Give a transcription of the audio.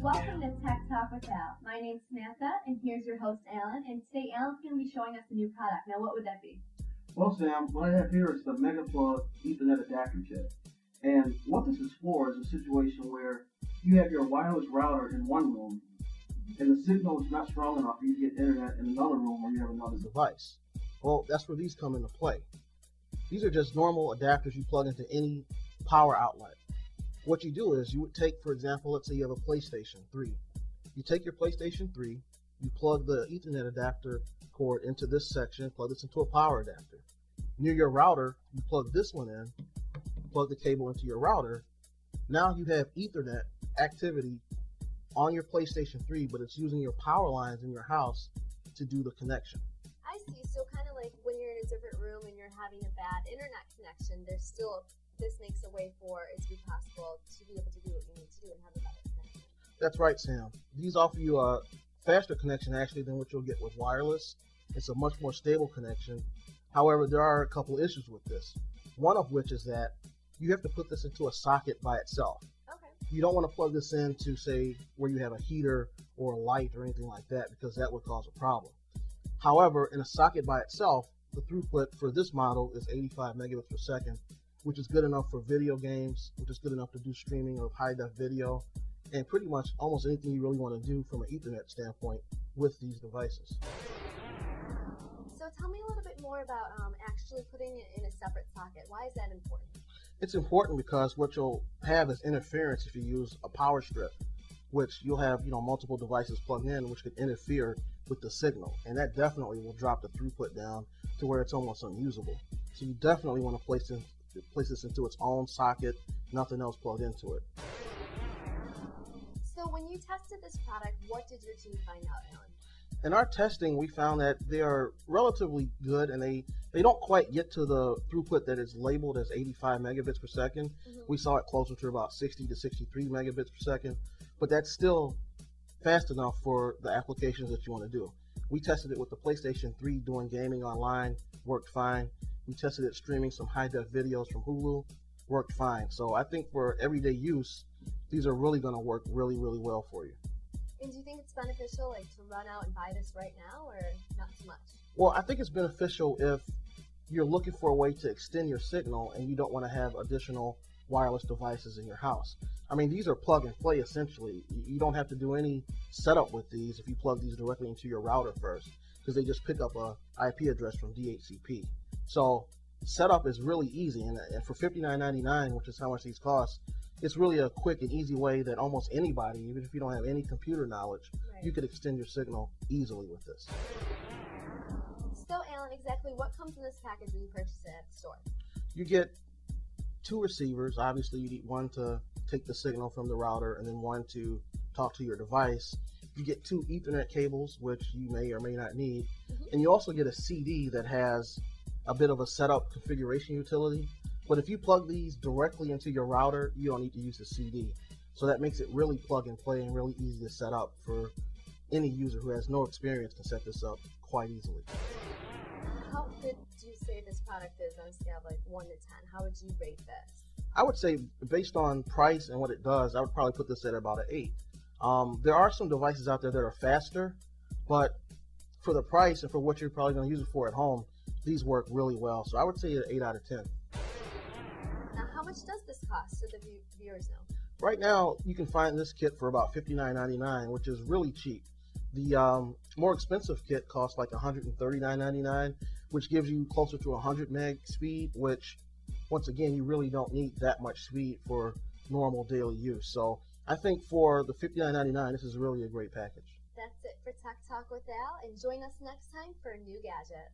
Welcome to Tech Talk with Al. My name's Samantha, and here's your host, Alan. And today, Alan's going to be showing us a new product. Now, what would that be? Well, Sam, what I have here is the Megaplug Ethernet adapter kit. And what this is for is a situation where you have your wireless router in one room, and the signal is not strong enough for you to get internet in another room where you have another device. Well, that's where these come into play. These are just normal adapters you plug into any power outlet. What you do is you would take, for example, let's say you have a PlayStation 3. You take your PlayStation 3, you plug the Ethernet adapter cord into this section, plug this into a power adapter. Near your router, you plug this one in, plug the cable into your router. Now you have Ethernet activity on your PlayStation 3, but it's using your power lines in your house to do the connection. I see. So kind of like when you're in a different room and you're having a bad internet connection, this makes a way for it to be possible to be able to do what you need to do and have a better connection. That's right, Sam. These offer you a faster connection actually than what you'll get with wireless. It's a much more stable connection. However, there are a couple issues with this. One of which is that you have to put this into a socket by itself. Okay. You don't want to plug this into, say, where you have a heater or a light or anything like that, because that would cause a problem. However, in a socket by itself, the throughput for this model is 85 megabits per second, which is good enough for video games, which is good enough to do streaming of high-def video, and pretty much almost anything you really want to do from an Ethernet standpoint with these devices. So tell me a little bit more about actually putting it in a separate socket. Why is that important? It's important because what you'll have is interference if you use a power strip, which you'll have multiple devices plugged in, which could interfere with the signal, and that definitely will drop the throughput down to where it's almost unusable. So you definitely want to place this into its own socket, nothing else plugged into it. So when you tested this product, what did your team find out, Alan? In our testing, we found that they are relatively good, and they don't quite get to the throughput that is labeled as 85 megabits per second. Mm-hmm. We saw it closer to about 60 to 63 megabits per second, but that's still fast enough for the applications that you want to do. We tested it with the PlayStation 3 doing gaming online, worked fine. We tested it streaming some high-def videos from Hulu, worked fine. So I think for everyday use, these are really going to work really, really well for you. And do you think it's beneficial to run out and buy this right now, or not so much? Well, I think it's beneficial if you're looking for a way to extend your signal and you don't want to have additional wireless devices in your house. I mean, these are plug and play essentially. You don't have to do any setup with these if you plug these directly into your router first, because they just pick up a IP address from DHCP. So setup is really easy, and for $59.99, which is how much these cost, it's really a quick and easy way that almost anybody, even if you don't have any computer knowledge, Right. you could extend your signal easily with this. So Alan, exactly what comes in this package when you purchase it at the store? You get two receivers. Obviously, you need one to take the signal from the router and then one to talk to your device. You get two Ethernet cables, which you may or may not need. Mm-hmm. And you also get a CD that has a bit of a setup configuration utility. But if you plug these directly into your router, you don't need to use the CD. So that makes it really plug and play and really easy to set up for any user who has no experience can set this up quite easily. How good do you say this product is on a scale of like 1 to 10? How would you rate this? I would say based on price and what it does, I would probably put this at about an 8. There are some devices out there that are faster, but for the price and for what you're probably going to use it for at home, these work really well. So I would say an 8 out of 10. Now, how much does this cost so the viewers know? Right now, you can find this kit for about $59.99, which is really cheap. The more expensive kit costs like $139.99, which gives you closer to 100 meg speed, which, once again, you really don't need that much speed for normal daily use. So I think for the $59.99, this is really a great package. That's it for Tech Talk with Al, and join us next time for a new gadget.